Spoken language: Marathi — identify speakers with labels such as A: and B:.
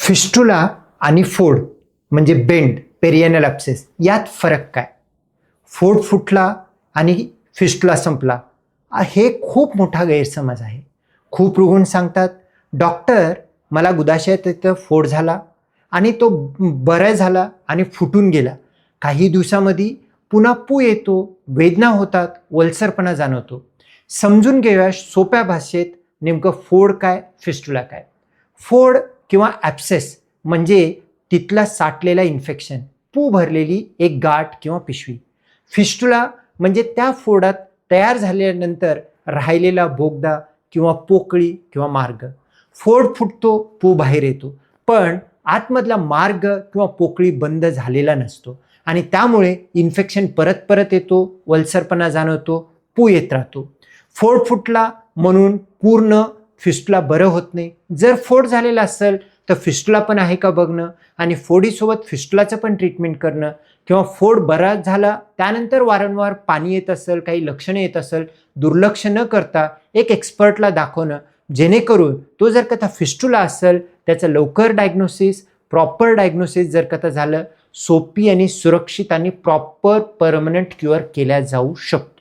A: फिस्टुला आणि फोड म्हणजे बेंड पेरियनल ॲब्सेस यात फरक काय? फोड फुटला आणि फिस्टुला संपला हे खूप मोठा गैरसमज आहे. खूप रुग्ण सांगतात, डॉक्टर मला गुदाशयात इथं फोड झाला आणि तो बरा झाला आणि फुटून गेला. काही दिवसामध्ये पुन्हा पू येतो, वेदना होतात, ओलसरपणा जाणवतो. समजून घेऊया सोप्या भाषेत नेमकं फोड काय, फिस्टुला काय. फोड किंवा ॲब्सेस म्हणजे तिथला साठलेला इन्फेक्शन, पू भरलेली एक गाठ किंवा पिशवी. फिस्टुला म्हणजे त्या फोडात तयार झाल्यानंतर राहिलेला बोगदा किंवा पोकळी किंवा मार्ग. फोड फुटतो, पू बाहेर येतो, पण आतमधला मार्ग किंवा पोकळी बंद झालेला नसतो आणि त्यामुळे इन्फेक्शन परत परत येतो, ओलसरपणा जाणवतो, पू येत राहतो. फोड फुटला म्हणून पूर्ण फिस्टुला बरं होत नाही. जर फोड झालेला असेल तर फिस्टुला पण आहे का बघणं आणि फोडीसोबत फिस्टुलाचं पण ट्रीटमेंट करणं, किंवा फोड बरा झाला त्यानंतर वारंवार पाणी येत असेल, काही लक्षणं येत असेल, दुर्लक्ष न करता एक एक्सपर्टला दाखवणं, जेणेकरून तो जर का फिस्टुला असेल त्याचं लवकर डायग्नोसिस, प्रॉपर डायग्नोसिस जर का झालं, सोपी आणि सुरक्षित आणि प्रॉपर परमनंट क्युअर केल्या जाऊ शकतो.